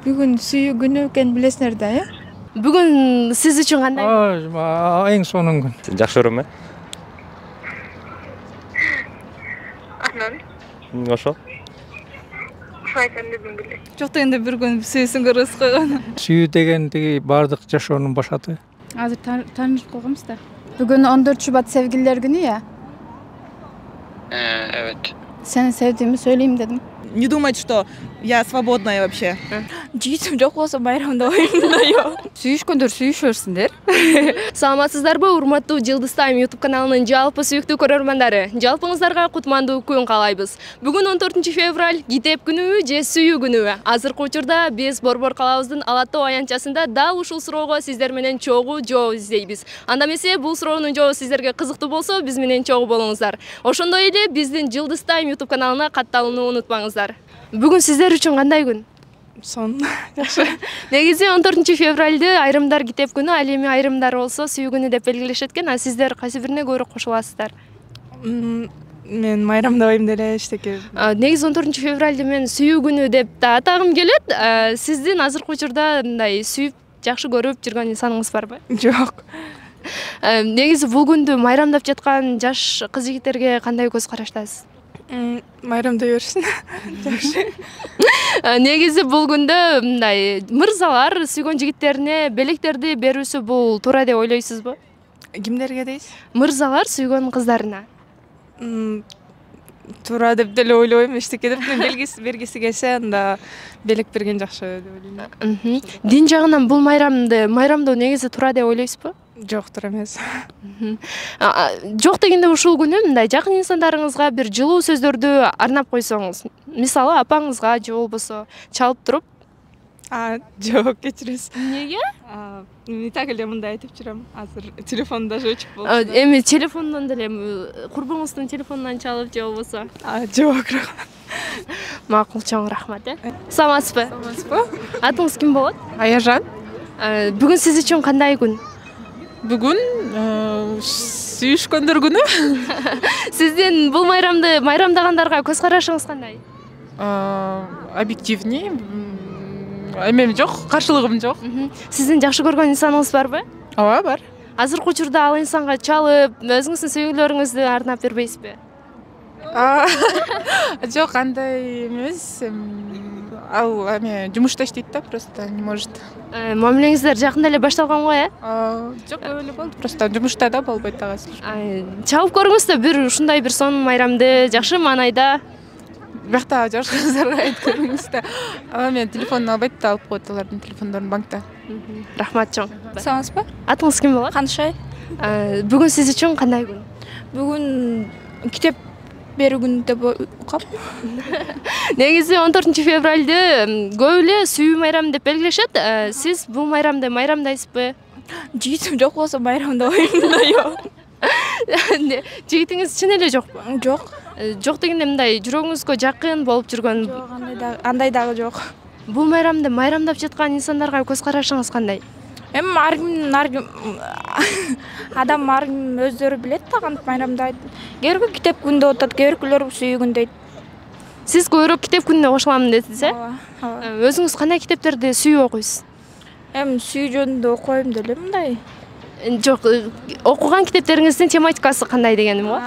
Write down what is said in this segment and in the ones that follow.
Бүгүн сүйүү күнү экенин билесиңер да, э? Бүгүн сиз үчүн кандай? Эң сонун күн. Жакшы көрөм э? Анан Ошо. айтам дедим беле. Жок дегенде бир күн сүйүүсүн көрөсүз койгон. Сүйүү деген тиги баардык жашоонун башаты. Азыр таанышып койгонбуз да. Бүгүн 14 Шубат Sevgililer günü ya. Evet. Seni sevdiğimi söyleyeyim dedim. Не думать, что я свободная вообще. Жигитим жок болсо майрамда оюмда жок. Сүйүшкөндөр сүйүшөрсүңдер. Саламатсыздарбы, урматтуу Жылдыз Тайм YouTube каналынын жалпы сүйүктүү көрөрмандары? Жалпыңыздарга кутмандуу күн каалайбыз. Бүгүн 14 февраль китеп күнүбү же сүйүү күнүбү? Азыркы учурда биз Борбор калаабыздын Ала Тоо аянтчасында дал ушул суроого сиздер менен чогуу жооп издейбиз. Анда эмесе бул суроонун жообу сиздерге кызыктуу болсо, биз менен чогуу болуңуздар. Ошондой эле биздин Жылдыз Тайм YouTube каналына катталууну унутпаңыздар. Бүгүн сиздер үчүн кандай күн? Son. Негизи 14 февралды айрымдар китеп күнү, ал эми айрымдар болсо сүйүү күнү деп белгилешет экен. А сиздер кайсы бирине көбүрөөк кошуласыздар? Мен майрамда оюм деле эчтеке. Негизи 14 февралды мен сүйүү күнү деп да атагым келет. Сиздин азыркы учурда мындай сүйүп, жакшы көрүп жүргөн инсаныңыз барбы? Жок. Негизи бул күндү майрамдап жаткан жаш кыз-жигиттерге кандай көз караштасыз? Майрамда берсин. Жакшы. Негизи бул күндө мындай мырзалар сүйгөн жигиттерине белектерди берүүсү бул туура деп ойлойсузбу? Кимдерге дейсиз? Мырзалар сүйгөн кыздарына. Туура деп деле ойлойм, эчтеке деп бергиси келсе, анда белек берген жакшы деп ойлойм. Дин жагынан бул майрамдоо негизи туура деп ойлойсузбу? Жок, туура эмес. Жок дегенде ушул күнү мындай жакын инсандарыңызга бир жылуу сөздөрдү арнап койсоңуз, мисалы апаңызга же болбосо чалып туруп. Жок, кечиресиз. Неге? Мен так эле мындай айтып жүрөм. Азыр телефон даже өчүп болду. Эми телефондон деле курбуңуздун телефонунан чалып же болбосо. Жок. Макул, чоң рахмат, Саламатсызбы? Саламатсызбы? Атыңыз ким болот? Аяржан. Бүгүн сиз үчүн кандай күн? Бүгүн сүйүшкөндөр күнү. Сиздин бул майрамдагандарга көз карашыңыз кандай? Объективный. Эмем жок, каршылыгым жок. Сиздин жакшы көргөн инсаныңыз барбы? Ооба, бар. Азыркы учурда ал инсанга чалып, өзүңүздүн сөйгүлөрүңүздү арнап бербейсизби? Жок, андай эмес. Ал эме жумушта иштейт да, просто не может. Мамилеңиздер жакында эле башталган го, Жок, эле болду. Просто жумушта да болбойт агасы. Чалып көрүңүз да бир ушундай бир сонун майрамды жакшы маанайда. Бакта жаш кыздарга айтып көрүңүз да. Мен телефонун албайт да, алып коет алардын телефондорун банкта. Рахмат чоң. Саламатсызбы? Атыңыз ким болот? Канышай. Бүгүн сиз үчүн кандай күн? Бүгүн китеп берүү күнү деп укам. Негизи 14 февралды көп эле сүйүү майрам деп белгилешет. Сиз бул майрамды майрамдайсызбы? Жигитим жок болсо майрамда оюмда жок. Жигитиңиз чын эле жокпу? Жок. Жок дегенде мындай жүрөгүңүзгө жакын болуп жүргөн. Жок, андай дагы жок. Бул майрамды майрамдап жаткан инсандарга көз карашыңыз кандай? Эми ар ким адам ар ким өздөрү билет да кантип майрамдайт. Кээ бирөө китеп күндө отот, кээ бирөөлөр сүйүү күн дейт. Сиз көбүрөөк китеп күнүнө кошуламын дедиз, Ооба. Өзүңүз кандай китептерди сүйүп окуйсуз? Эми сүйүү жөнүндө окуйм деле мындай. Жок, окуган китептериңиздин тематикасы кандай дегеним го?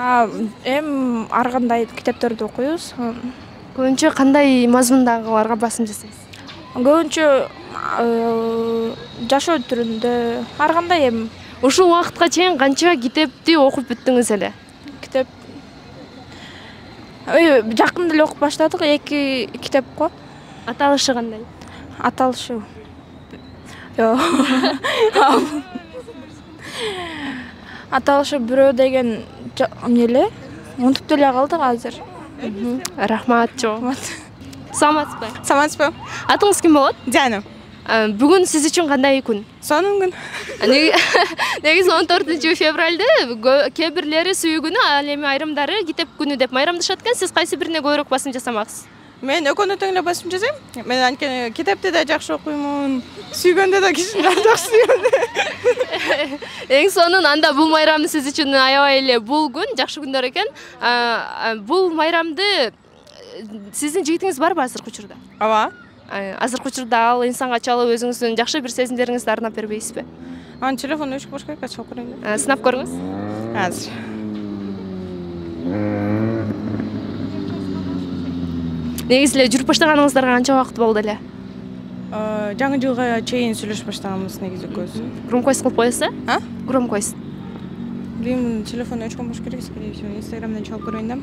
Эми ар кандай китептерди окуйбуз. Көбүнчө кандай мазмундагыларга басым жасайсыз? Көбүнчө жашоо түрүндө ар кандай эми. Ушул убакытка чейин канча китепти окуп бүттүңүз эле? Китеп жакында эле окуп баштадык, 2 китеп го. Аталышы кандай? Аталышы. Жок. Аталышы бирөө деген эмнеле? Унутуп деле калдык азыр. Рахмат чоң. Саламатсызбы? Саламатсызбы? Атыңыз ким болот? Диана. Бүгүн сиз үчүн кандай күн? Сонун күн. Негизи 14 февралды кээ бирлери сүйүү күнү, ал эми айрымдары китеп күнү деп майрамдашат экен. Сиз кайсы бирине көбүрөөк басым жасамаксыз? Мен экөөнү тең эле басым жасайм. Мен анткени китепти да жакшы окуймун, сүйгөндө да кишини жакшы сүйөм. Эң сонун, анда бул майрам сиз үчүн аябай эле бул күн, жакшы күндөр экен. Бул майрамды сиздин жигитиңиз барбы азыркы учурда? Ооба. Азыркы учурда ал инсанга чалып өзүңүздүн жакшы бир сезимдериңизди арнап бербейсизби? Анын телефону өчүк болуш керек, чалып көрөйүн. Сынап көрүңүз. Азыр. Негизи эле жүрүп баштаганыңыздарга канча убакыт болду эле? Жаңы жылга чейин сүйлөшүп баштаганбыз негизи экөөбүз. Громкость кылып коесузбу? А? Громкость. Билем, телефону өчүк болуш керек, скорее всего, Инстаграмдан чалып көрөйүн да.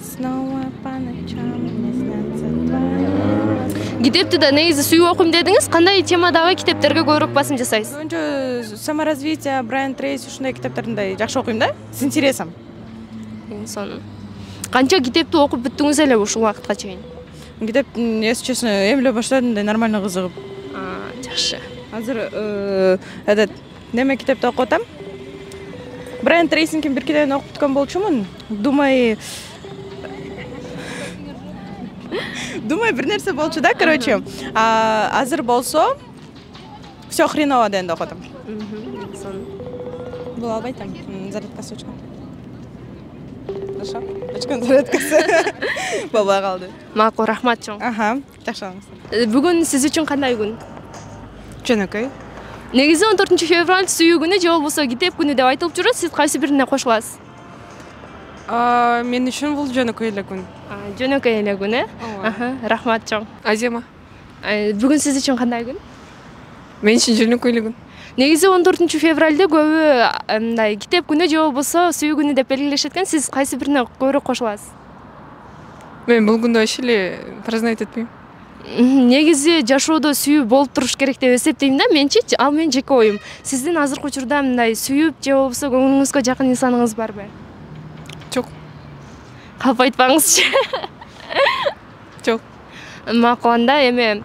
Снова по ночам мне снятся твои. Китепти да негизи сүйүп окуйм дедиңиз. Кандай темадагы китептерге көбүрөөк басым жасайсыз? Көбүнчө саморазвитие, Брайан Трейси ушундай китептарды жакшы окуйм да, с интересом. Сонун. Канча китепти окуп бүттүңүз эле ушул убакытка чейин? Китеп, если честно, эмле баштадым да нормально кызыгып. Жакшы. Азыр этот неме китепти окуп атам. Брайан Трейсинин бир китебин окуп бүткөн болчумун. Думай бир нерсе болчу да, короче. Азыр болсо всё хреново дегенди окудум. Бул албайт там зарядкасы өчкөн. Хорошо. Өчкөн зарядкасы. Болбой калды. Макул, рахмат чоң. Жакшы болуңуз. Бүгүн сиз үчүн кандай күн? Жөнөкөй. Негизи 14 февраль сүйүү күнү же болбосо китеп күнү деп айтылып жүрөт. Сиз кайсы бирине кошуласыз? Мен үчүн бул жөнөкөй эле күн. Жөнөкөй эле күн, Рахмат чоң. Азема. Бүгүн сиз үчүн кандай күн? Мен үчүн жөнөкөй эле күн. Негизи 14 февралды көбү мындай китеп күнү же болбосо сүйүү күнү деп белгилешет экен. Сиз кайсы бирине көбүрөөк кошуласыз? Мен бул күндө эч эле праздновать этпейм. Негизи жашоодо сүйүү болуп туруш керек деп эсептейм да. Менчи, ал менин жеке оюм. Сиздин азыркы учурда мындай сүйүп же болбосо көңүлүңүзгө жакын инсаныңыз барбы? Жок. Калп айтпаңызчы. Жок. Макул, анда эми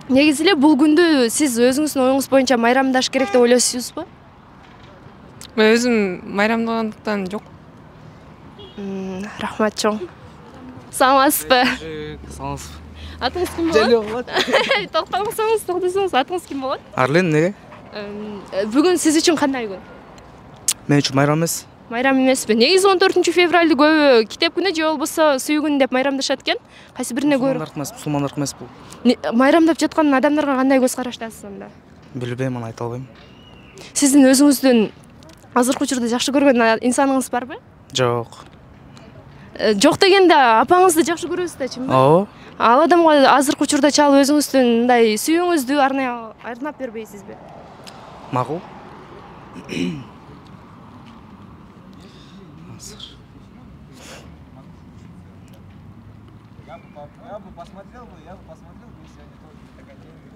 негизи эле бул күндү сиз өзүңүздүн оюңуз боюнча майрамдаш керек деп ойлойсузбу? Мен өзүм майрамдагандыктан жок. Рахмат чоң. Саламатсызбы? Саламатсызбы. Атыңыз ким болот? Токтосоңуз, атыңыз ким болот? Арлен, неге? Бүгүн сиз үчүн кандай күн? Мен үчүн майрам эмес. Майрам эмеспи? Негизи 14 февралды көбү китеп күнү же болбосо сүйүү күнү деп майрамдашат экен. Кайсы бирине көбүрөөк? Мусулмандар эмес бул. Майрамдап жаткан адамдарга кандай көз караштасыз анда? Билбейм, аны айта албайм. Сиздин өзүңүздүн азыркы учурда жакшы көргөн инсаныңыз барбы? Жок. Жок дегенде апаңызды жакшы көрөсүз да, чынбы? Ооба. Ал адамга азыркы учурда чалып өзүңүздүн мындай сүйүүңүздү арнап бербейсизби? Макул.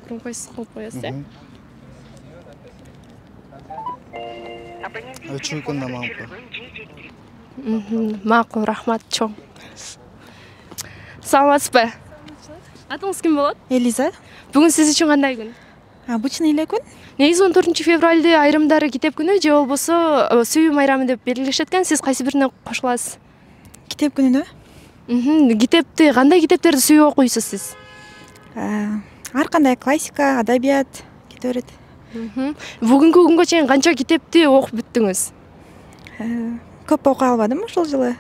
Громкость кылып коесуз, Өчүн күндө Макул, рахмат чоң. Саламатсызбы? Атыңыз ким болот? Элиза. Бүгүн сиз үчүн кандай күн? Обычный эле күн. Негизи 14 февралды айрымдары китеп күнү же болбосо сүйүү майрамы деп белгилешет экен. Сиз кайсы бирине кошуласыз? Китеп күнүнө? Китепти, кандай китептерди сүйүп окуйсуз сиз? Ар кандай классика, адабият кете берет. Бүгүнкү күнгө чейин канча китепти окуп бүттүңүз? Көп окуй албадым ушул жылы.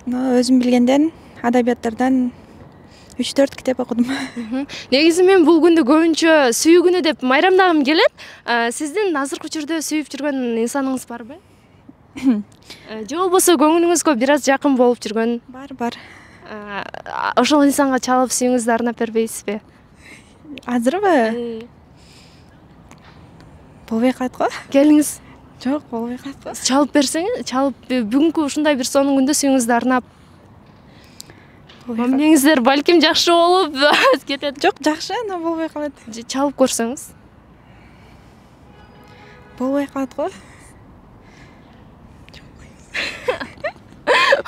Но өзүм билгенден адабияттардан 3-4 китеп окудум. Негизи мен бул күндү көбүнчө сүйүү күнү деп майрамдагым келет. Сиздин азыркы учурда сүйүп жүргөн инсаныңыз барбы? Же болбосо көңүлүңүзгө бир аз жакын болуп жүргөн? Бар. Ошол инсанга чалып сүйүүңүздү арнап бербейсизби? Азырбы? Болбой калат го. Келиңиз. Жок, болбой калат го. Чалып берсеңиз, бүгүнкү ушундай бир сонун күндө сүйүүңүздү арнап. Мамеңиздер балким жакшы болуп кетет. Жок, жакшы, но болбой калат. Чалып көрсөңүз. Болбой калат го.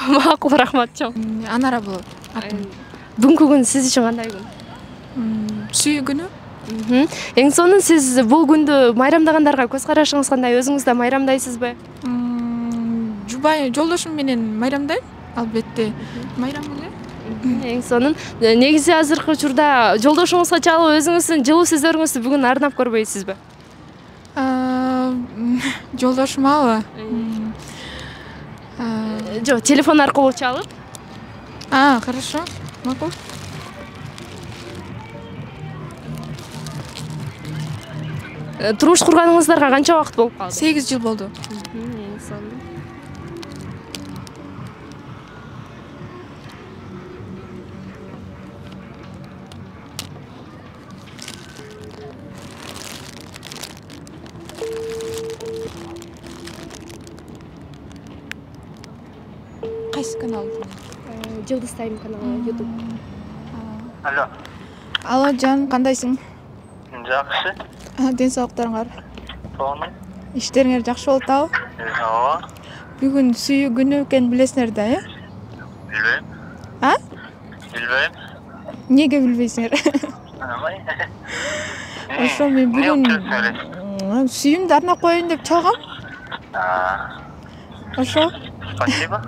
Макул, рахмат чоң. Анара болот. Бүгүнкү күн сиз үчүн кандай күн? Сүйүү күнү. Эң сонун сиз бул күндү майрамдагандарга көз карашыңыз кандай? Өзүңүз да майрамдайсызбы? Жубай жолдошум менен майрамдайм, албетте. Майрам эле. Эң сонун. Негизи азыркы учурда жолдошуңузга чалып өзүңүздүн жылуу сөздөрүңүздү бүгүн арнап көрбөйсүзбү? Жолдошумабы? Жок, телефон аркылуу чалып. Хорошо. Макул. Турмуш курганыңыздарга канча убакыт болуп калды? 8 жыл болду. Эң сонун. Кайсы канал? Жылдыз Тайм каналы YouTube. Алло. Алло, Жан, кандайсың? Жакшы. Денсаулыктарыңар? Тоны. Иштериңер жакшы болуп атабы? Ооба. Бүгүн сүйүү күнү экенин билесиңер да, э? Билбейм. А? Билбейм. Неге билбейсиңер? Амай. Ошо мен бүгүн сүйүүмдү арнап коеюн деп чалгам. Ошо. Спасибо.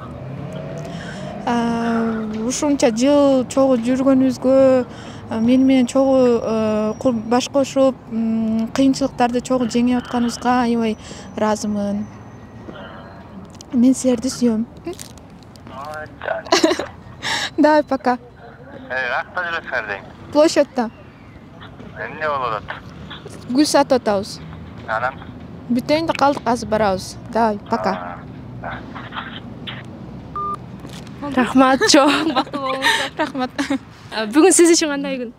Ушунча жыл чогуу жүргөнүбүзгө мени менен чогуу баш кошуп, кыйынчылыктарды чогуу жеңип атканыбызга аябай ыраазымын. Мен силерди сүйөм. Давай, пока. Какта жүрөсүңөр дейм. Площадьта. Эмне болуп атат? Гүл сатып атабыз. Анан? Бүтөйүндө калдык, азыр барабыз. Давай, пока. Рахмат, чоң бактылуу болуңуздар. Рахмат. Бүгүн сиз үчүн кандай күн?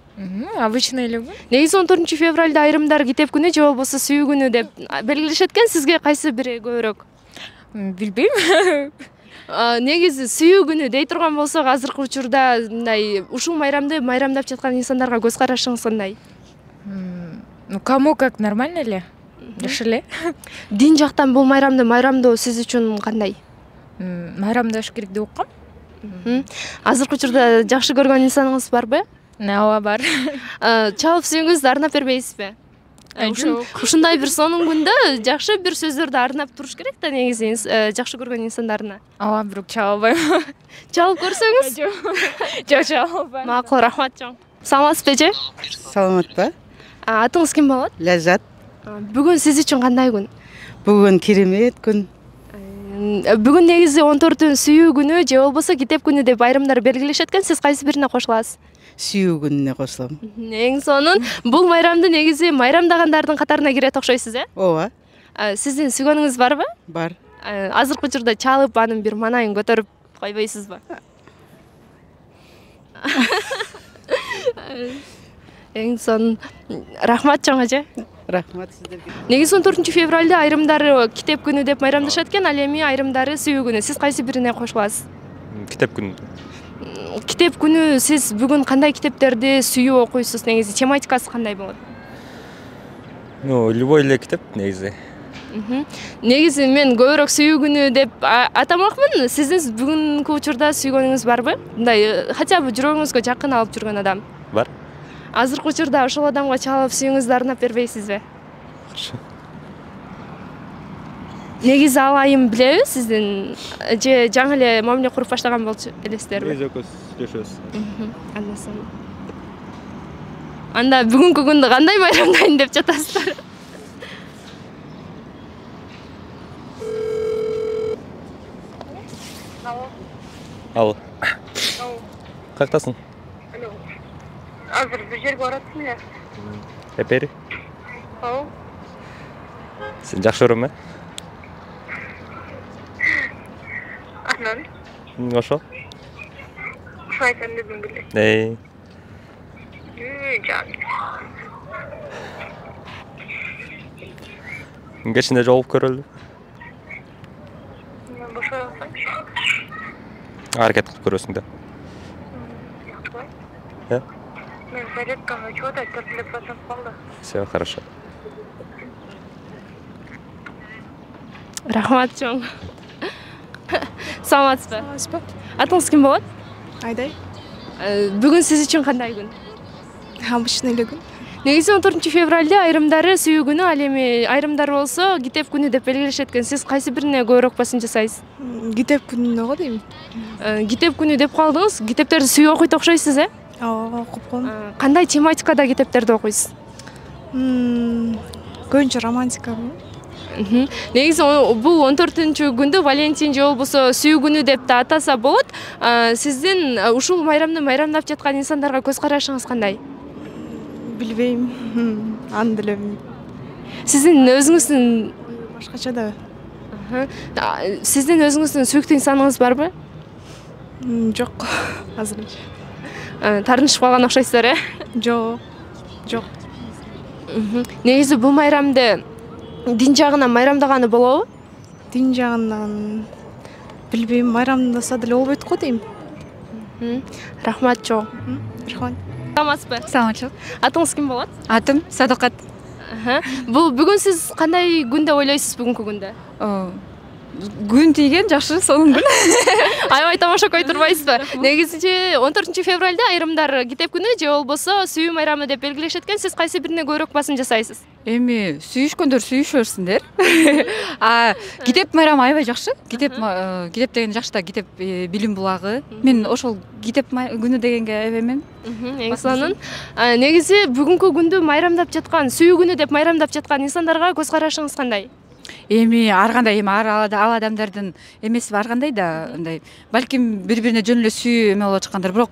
Обычный эле күн. Негизи 14 февралда айрымдар китеп күнү же болбосо сүйүү күнү деп белгилешет экен. Сизге кайсы бири көбүрөөк? Билбейм. Негизи сүйүү күнү дей турган болсок, азыркы учурда мындай ушул майрамды майрамдап жаткан инсандарга көз карашыңыз кандай? Ну, кому как, нормально эле? Жакшы эле. Дин жактан бул майрамды майрамдоо сиз үчүн кандай? Майрамдаш керек деп уккам. Азыркы учурда жакшы көргөн инсаныңыз барбы? Ооба, бар. Чалып сүйүүңүздү арнап бербейсизби? Ушундай бир сонун күндө жакшы бир сөздөрдү арнап туруш керек да негизи жакшы көргөн инсандарына. Ооба, бирок чала албайм. Чалып көрсөңүз? Жок, чала албайм. Макул, рахмат чоң. Саламатсызбы же? Саламатпы? Атыңыз ким болот? Ляззат. Бүгүн сиз үчүн кандай күн? Бүгүн керемет күн. Бүгүн негизи 14 сүйүү күнү же болбосо китеп күнү деп айрымдар белгилешет экен. Сиз кайсы бирине кошуласыз? Сүйүү күнүнө кошулам. Эң сонун. Бул майрамды негизи майрамдагандардын катарына кирет окшойсуз, э? Ооба. Сиздин сүйгөнүңүз барбы? Бар. Азыркы учурда чалып анын бир манайын көтөрүп койбойсузбу? Эң сонун. Рахмат чоң эже. Рахмат сиздерге. Негизи 14 февралда айрымдары китеп күнү деп майрамдашат экен, ал эми айрымдары сүйүү күнү. Сиз кайсы бирине кошуласыз? Китеп күнү. Китеп күнү сиз бүгүн кандай китептерди сүйүү окуйсуз негизи? Тематикасы кандай болот? Ну, любой эле китеп негизи. Негизи мен көбүрөөк сүйүү күнү деп атамакмын. Сиздин бүгүнкү учурда сүйгөнүңүз барбы? Мындай хотя бы жүрөгүңүзгө жакын алып жүргөн адам. Бар. Азыркы учурда ошол адамга чалып сүйүүңүздү арнап бербейсизби? Негизи ал айым билеби сиздин же жаңы эле мамиле куруп баштаган болчу элесиздерби? Жокос, жашообуз. Андан анда бүгүнкү күндү кандай майрамдайын деп жатасыздар? Алло. Каяктасың? Азыр бир жерге баратсың я. Эпери? Ооба. Сен жакшы көрөм, э? Анан? Ошо? Ошо айтам дедим беле. Жан. Кечинде жолугуп көрөлү. Мен бошой алсамчы. Аракет кылып көрөсүң да. Э? Мен зарядкамды чёто төртүлүп басып калды. Всё хорошо. Рахмат чоң. Саламатсызбы? Саламатсызбы? Атыңыз ким болот? Айдай. Бүгүн сиз үчүн кандай күн? Обычный эле күн. Негизи 14 февралда айрымдары сүйүү күнү, ал эми айрымдар болсо китеп күнү деп белгилешет экен. Сиз кайсы бирине көбүрөөк басым жасайсыз? Китеп күнүнө го дейм. Китеп күнү деп калдыңыз. Китептерди сүйүп окуйт окшойсуз, э? Ооба, окуп калдым. Кандай тематикада китептерди окуйсуз? Көбүнчө романтика. Негизи бул 14-күндү Валентин же болбосо сүйүү күнү деп да атаса болот. Сиздин ушул майрамды майрамдап жаткан инсандарга көз карашыңыз кандай? Билбейм. Аны деле билбейм. Сиздин өзүңүздүн Башкача да. Сиздин өзүңүздүн сүйүктүү инсаныңыз барбы? Жок. Азырынча. Тарынышып калган окшойсуздар, Жок. Жок. Негизи бул майрамды дин жагынан майрамдаганы болобу? Дин жагынан билбейм, майрамдаса деле болбойт го дейм. Рахмат чоң. Рахмат. Саламатсызбы? Саламатчылык. Атыңыз ким болот? Атым Садыкат. Бул бүгүн сиз кандай күн деп ойлойсуз бүгүнкү күндө? Күн тийген жакшы, сонун күн. Аябай тамаша кой турбайсызбы? Негизи 14 февралда айрымдар китеп күнү же болбосо сүйүү майрамы деп белгилешет экен. Сиз кайсы бирине көбүрөөк басым жасайсыз? Эми сүйүшкөндөр сүйүшө берсиндер. Китеп майрамы аябай жакшы. Китеп деген жакшы да, китеп билим булагы. Мен ошол китеп күнү дегенге эбемин. Эң сонун. Негизи бүгүнкү күндү майрамдап жаткан, сүйүү күнү деп майрамдап жаткан инсандарга көз карашыңыз кандай? Эми ар кандай, эми ал адамдардын эмеси ар кандай да, андай балким бири-бирине жөн эле сүйүү эме болуп жаткандар, бирок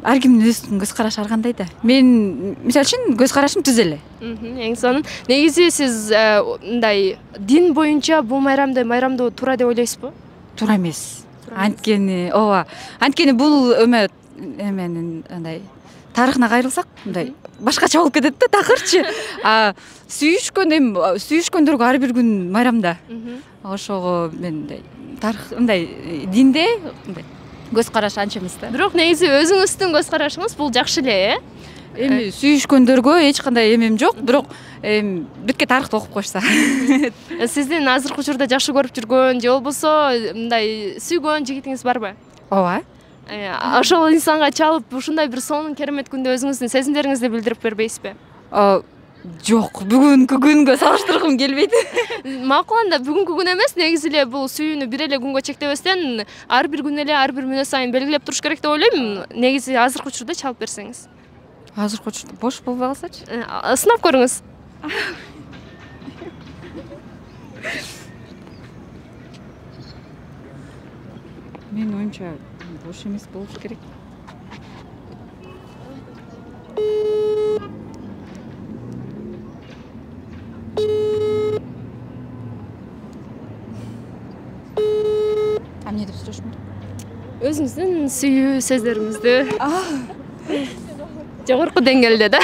ар кимдин өзүнүн көз карашы ар кандай да. Мен мисалы үчүн көз карашым түз эле. Эң сонун. Негизи сиз мындай дин боюнча бул майрамды майрамдоо туура деп ойлойсузбу? Туура эмес. Анткени бул эменин андай тарыхына кайрылсак, мындай башкача болуп кетет да такырчы. Сүйүшкөндөргө ар бир күн майрамда. Ошого мен тарых мындай динде көз караш анча эмес да. Бирок негизи өзүңүздүн көз карашыңыз бул жакшы эле, Эми сүйүшкөндөргө эч кандай эмем жок, бирок битке тарыхты окуп койшса. Сиздин азыркы учурда жакшы көрүп жүргөн же болбосо мындай сүйгөн жигитиңиз барбы? Ооба. Ошол инсанга чалып ушундай бир сонун керемет күндө өзүңүздүн сезимдериңизди билдирип бербейсизби? Жок, бүгүнкү күнгө салыштыргым келбейт. Макул, анда бүгүнкү күн эмес, негизи эле бул сүйүүнү бир эле күнгө чектебестен ар бир күн эле ар бир мүнөт сайын белгилеп туруш керек деп ойлойм. Негизи азыркы учурда чалып берсеңиз. Азыркы учурда бош болбой калсачы? Сынап көрүңүз. Мен оюмча бош эмес болуш керек. Эмне деп сурашмын? Өзүңүздүн сүйүү сөздөрүңүздү. Жогорку деңгээлде да.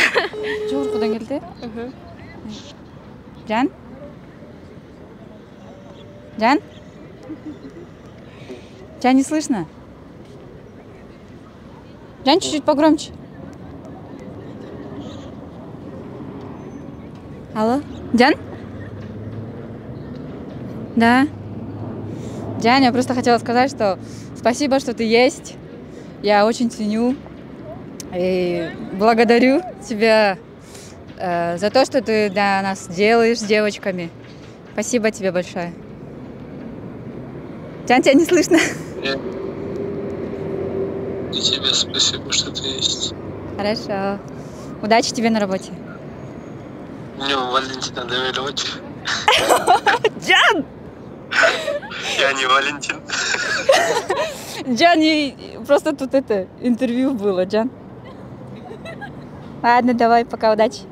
Жогорку деңгээлде? Жан? Жан? Жан, не слышно? Жан, чуть-чуть погромче. Алло? Жан? Да. Жан, я просто хотела сказать, что спасибо, что ты есть. Я очень ценю и благодарю тебя за то, что ты для нас делаешь с девочками. Спасибо тебе большое. Жан, тебя не слышно. И тебе спасибо, что ты есть. Хорошо. Удачи тебе на работе. Мне Валентина доверять. Жан! Я не Валентин. Жан, просто тут это интервью было, Жан. Ладно, давай, пока, удачи.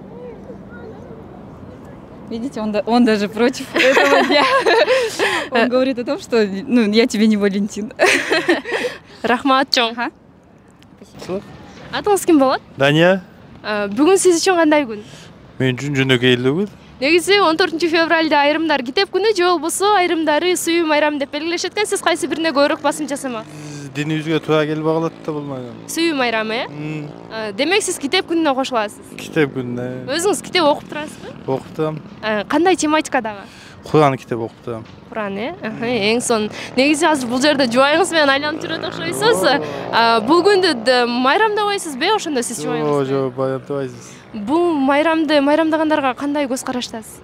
Видите, он даже против этого дня. Он говорит о том, что я тебе не Валентин. Рахмат чоң. Спасибо. Атыңыз ким болот? Дания. Бүгүн сиз үчүн кандай күн? Мен үчүн жөнөкөйлүү күн. Негизи 14 февралда айрымдар китеп күнү же болбосо айрымдары сүйүү майрам деп белгилешет экен. Сиз кайсы бирине көбүрөөк басым жасамак? Динибизге туура келбей калат да болмайган. Сүйүү майрамы, э? Демек сиз китеп күнүнө кошуласыз. Китеп күнүнө. Өзүңүз китеп окуп турасызбы? Окуп турам. Кандай тематикадагы? Куран китеп окуп турам. Куран, эң сонун. Негизи азыр бул жерде жубайыңыз менен айланып жүрөт окшойсуз. Бул күндү майрамдабайсызбы, ошондо сиз жубайыңыз? Жок, майрамдабайсыз. Бул майрамды майрамдагандарга кандай көз караштасыз?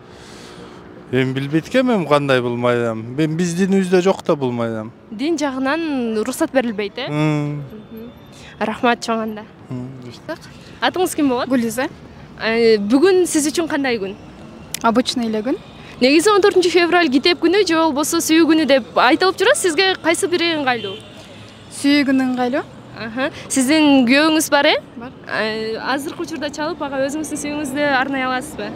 Мен билбейт экенмин кандай бул майрам. Биз динибизде жок да бул майрам. Дин жагынан уруксат берилбейт, Рахмат чоң анда. Атыңыз ким болот? Гулиза. Бүгүн сиз үчүн кандай күн? Обычный эле күн. Негизи 14 февраль китеп күнү же болбосо сүйүү күнү деп айтылып жүрат. Сизге кайсы бири ыңгайлуу? Сүйүү күнү ыңгайлуу. Сиздин күйөөңүз бар, Бар. Азыркы учурда чалып, ага өзүңүздүн сүйүүңүздү арнай аласызбы?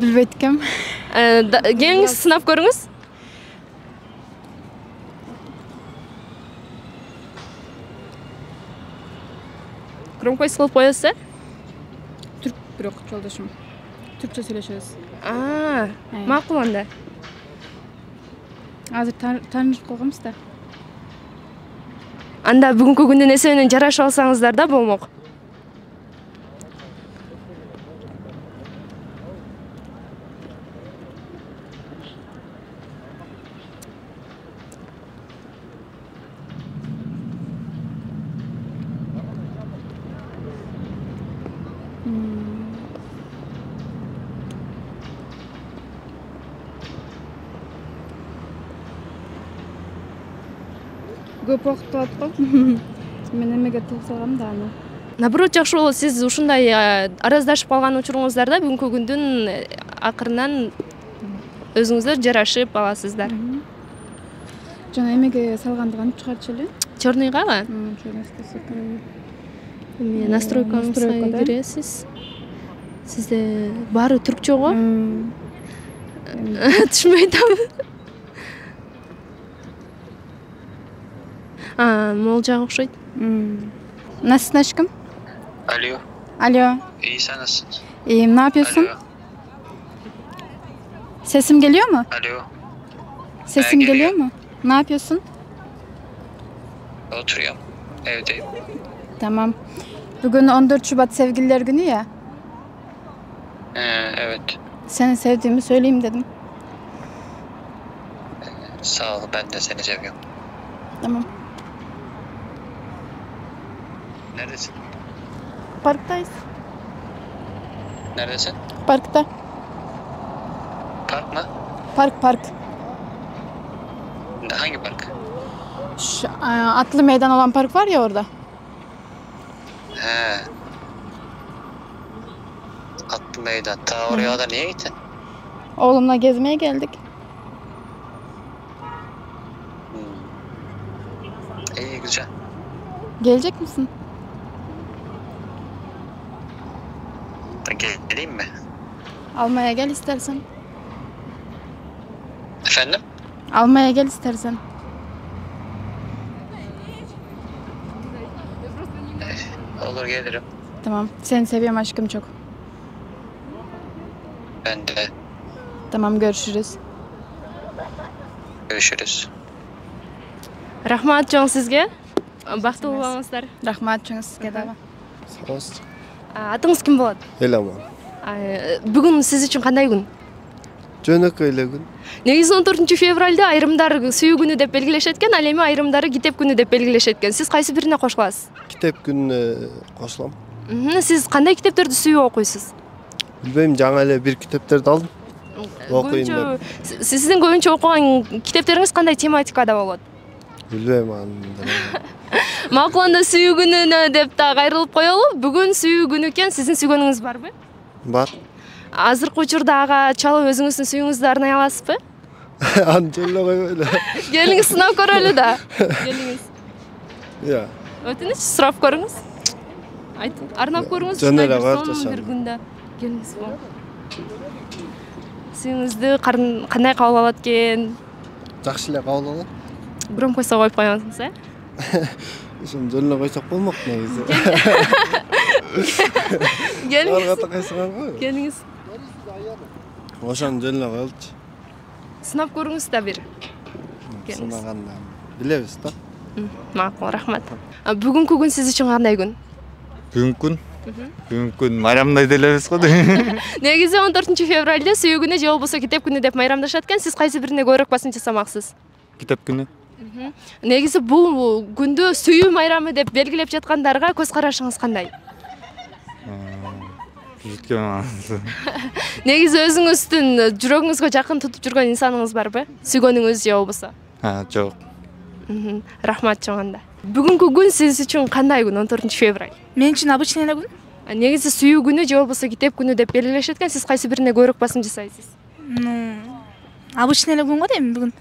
Билбейт экем. Келиңиз сынап көрүңүз. Громкость кылып коесуз, Түрк бирок жолдошум. Түркчө сүйлөшөбүз. Макул анда. Азыр таанышып калганбыз да. Анда бүгүнкү күндүн эсебинен жарашып алсаңыздар да болмок. Көп убакыт болот го. Мен эмеге тил салгам да аны. Наоборот, жакшы болот. Сиз ушундай араздашып калган учуруңуздарда бүгүнкү күндүн акырынан өзүңүздөр жарашып аласыздар. Жана эмеге салгандыгы анып чыгарчу эле. Чорныйгабы? Настройкаңызга киресиз. Сизде баары түркчө го? Түшүнбөй атам. Мол жагы окшойт. Насың ешкім? Алло. Алло. İyi sen nasılsın? İyiyim, ne yapıyorsun? Alo. Sesim geliyor mu? Alo. Sesim geliyor mu? Ne yapıyorsun? Oturuyorum. Evdeyim. Tamam. Bugün 14 Şubat Sevgililer Günü ya. Evet. Seni sevdiğimi söyleyeyim dedim. Sağ ol. Ben de seni seviyorum. Tamam. Neredesin? Parktayız. Neredesin? Parkta. Park mı? Park. Hangi park? Şu, atlı meydan olan park var ya orada. He. Atlı meydan. Ta oraya da niye gittin? Oğlumla gezmeye geldik. İyi güzel. Gelecek misin? Geleyim mi? Almaya gel istersen. Efendim? Almaya gel istersen. Olur gelirim. Tamam. Seni seviyorum aşkım çok. Ben de. Tamam, görüşürüz. Görüşürüz. Рахмат жоң сизге. Бактылуу болуңуздар. Рахмат жоң сизге дагы. Сау болуңуз. Атыңыз ким болот? Эламан. Бүгүн сиз үчүн кандай күн? Жөнөкөй эле күн. Негизи 14 февралда айрымдар сүйүү күнү деп белгилешет экен, ал эми айрымдары китеп күнү деп белгилешет экен. Сиз кайсы бирине кошуласыз? Китеп күнүнө кошулам. Сиз кандай китептерди сүйүп окуйсуз? Билбейм, жаңа эле бир китептерди алдым. Окуйм деп. Сиздин көбүнчө окуган китептериңиз кандай тематикада болот? Билбейм аны. Макул, анда сүйүү күнүнө деп да кайрылып коелу. Бүгүн сүйүү күнү экен, сиздин сүйгөнүңүз барбы? Бар. Азыркы учурда ага чалып өзүңүздүн сүйүүңүздү арнай аласызбы? Аны жоло койбойлу. Келиңиз сынап көрөлү да. Келиңиз. Я. Өтүнүч, сурап көрүңүз. Айтып, арнап көрүңүз. Жөн эле койчу. Бир күндө келиңиз. Сүйүүңүздү кандай кабыл алат экен? Жакшы эле кабыл алат. Громкость коюп коюңуз, Ошону жөн эле койсок болмок негизи. Келиңиз. Келиңиз. Ошону жөн эле коелучу. Сынап көрүңүз да бир. Сынаганда билебиз да. Макул, рахмат. Бүгүнкү күн сиз үчүн кандай күн? Бүгүнкү күн майрамдай делебиз го. Негизи 14 февралда сүйүү күнү же болбосо китеп күнү деп майрамдашат экен. Сиз кайсы бирине көбүрөөк басым жасамаксыз? Китеп күнү. Негизи бул күндү сүйүү майрамы деп белгилеп жаткандарга көз карашыңыз кандай? Негизи өзүңүздүн жүрөгүңүзгө жакын тутуп жүргөн инсаныңыз барбы? Сүйгөнүңүз же болбосо? Жок. Рахмат чоң анда. Бүгүнкү күн сиз үчүн кандай күн 14 февраль? Мен үчүн обычный эле күн. Негизи сүйүү күнү же болбосо китеп күнү деп белгилешет экен. Сиз кайсы бирине көбүрөөк басым жасайсыз? Обычный эле күн го дейм бүгүн.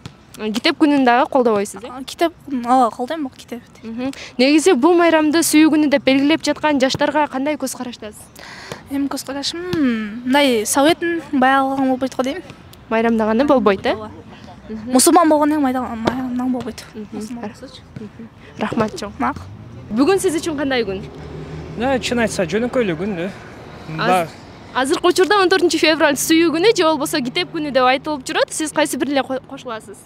Китеп күнүн дагы колдобойсуз, э? Китеп, ооба, колдойм бул китепти. Негизи бул майрамды сүйүү күнү деп белгилеп жаткан жаштарга кандай көз караштасыз? Эми көз карашым мындай советтин баягылыгын болбойт го дейм. Майрамдаганы болбойт, э? Мусулман болгондон кийин майрамдан болбойт. Рахмат чоң. Бүгүн сиз үчүн кандай күн? Чын айтса жөнөкөйлүү күн. Азыркы учурда 14 февраль сүйүү күнү же болбосо китеп күнү деп айтылып жүрөт. Сиз кайсы бирине кошуласыз?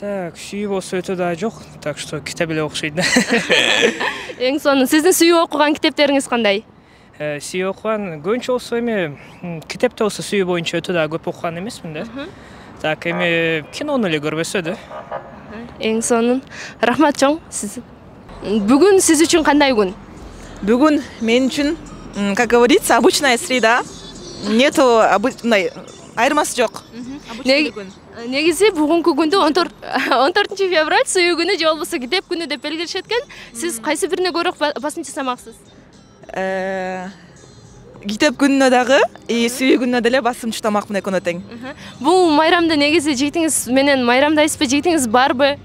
Так, сүйүү болсо өтө да жок, так что китеп эле окшойт. Эң сонун сиздин сүйүү окуган китептериңиз кандай? Сүйүү окуган көбүнчө болсо эми китепте болсо сүйүү боюнча өтө да көп окуган эмесмин да. Так, эми кинону эле көрбөсө да. Эң сонун. Рахмат чоң. Сиз бүгүн сиз үчүн кандай күн? Бүгүн мен үчүн, как говорится, обычная среда. Нету айырмасы жок. Негизи бүгүнкү күндү 14 февраль сүйүү күнү же болбосо китеп күнү деп белгилешет экен. Сиз кайсы бирине көбүрөөк басым жасамаксыз? Китеп күнүнө дагы, сүйүү күнүнө деле басым жасамакмын экөөнө тең. Бул майрамда негизи жигитиңиз менен майрамдайсызбы, жигитиңиз барбы?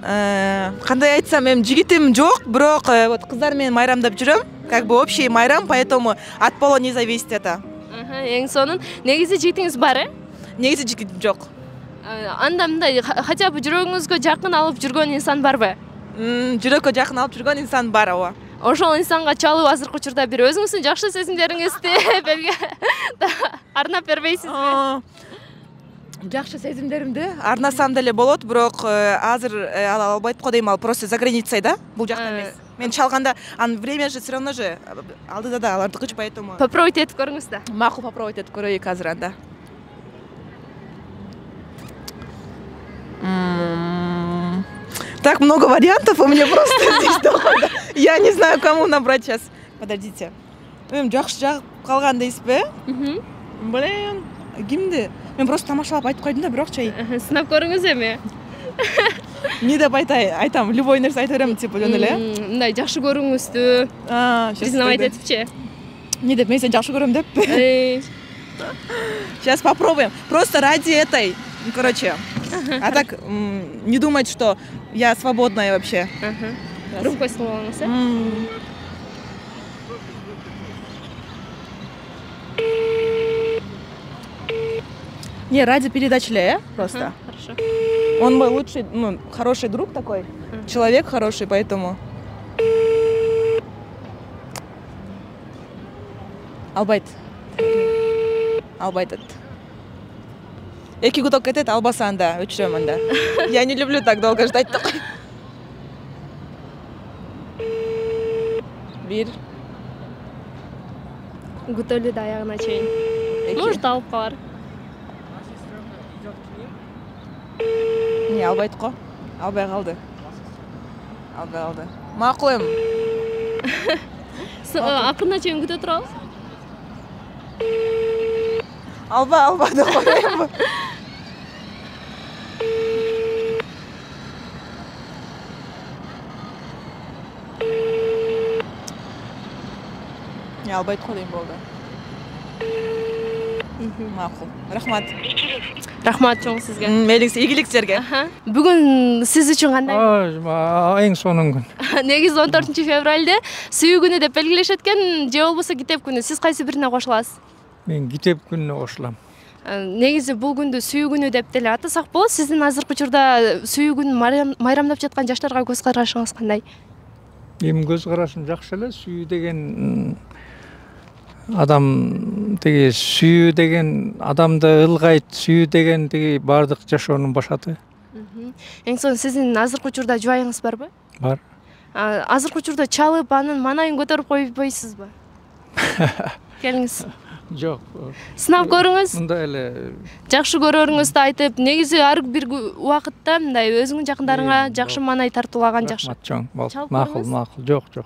Кандай айтсам, эми жигитим жок, бирок вот кыздар менен майрамдап жүрөм. Как бы общий майрам, поэтому от пола не зависит это. Эң сонун. Негизи жигитиңиз бар, э? Негизи жигитим жок. Анда мындай хотя бы жүрөгүңүзгө жакын алып жүргөн инсан барбы? Жүрөккө жакын алып жүргөн инсан бар, ооба. Ошол инсанга чалуу азыркы учурда бир өзүңүздүн жакшы сезимдериңизди арнап бербейсизби? Жакшы сезимдеримди арнасам деле болот, бирок азыр ала албайт го дейм, ал просто за границей да, бул жакта эмес. Мен чалганда, время же все равно же алдыда да алардыкычы, поэтому попробуйте этип көрүңүз да. Макул, попробуйте этип көрөйүк азыр анда. Так много вариантов у меня просто здесь дохода. Я не знаю, кому набрать сейчас. Подождите. Жакшы жагып калган дейсизби? Блин, кимди? Мен просто тамашалап айтып койдум да, бирок чей. Сынап көрүңүз эми. Не деп айтам, любой нерсе айта берем, типа жөн эле. Мындай жакшы көрүңүздү. Признавать этипчи. Не деп, мен сени жакшы көрөм деп. Сейчас попробуем. Просто ради этой, короче. А так не думать, что я свободная вообще. Рукой словоңуз, э? Не, ради передачи, просто. Хорошо. Он мой лучший, хороший друг такой, человек хороший, поэтому. Албайт. Эки гудок кетет, албаса анда, өчүрөм анда. Я не люблю так долго ждать. Бир. Күтөлү да аягына чейин. Может, алып калар. Не, албайт го. Албай калды. Макул эми. Акырына чейин күтө турабыз. Алба да коем. Не, албайт го дейм болду. Макул. Рахмат. Рахмат чоң сизге. Мейлиңиз, ийгилик силерге. Бүгүн сиз үчүн кандай? Эң сонун күн. Негизи 14 февралде сүйүү күнү деп белгилешет экен, же болбосо китеп күнү. Сиз кайсы бирине кошуласыз? Мен китеп күнүнө кошулам. Негизи бул күндү сүйүү күнү деп деле атасак болот. Сиздин азыркы учурда сүйүү күнүн майрамдап жаткан жаштарга көз карашыңыз кандай? Эми көз карашым жакшы эле. Сүйүү деген адам, теги сүйүү деген адамды ылгайт, сүйүү деген теги бардык жашоонун башаты. Эң сонун сиздин азыркы учурда жубайыңыз барбы? Бар. Азыркы учурда чалып, анын маанайын көтөрүп койбойсузбу? Келиңиз. Жок. Сынап көрүңүз. Мындай эле жакшы көрөрүңүздү айтып, негизи ар бир убакытта мындай өзүңүн жакындарыңа жакшы маанай тартуулаган жакшы. Макул. Жок.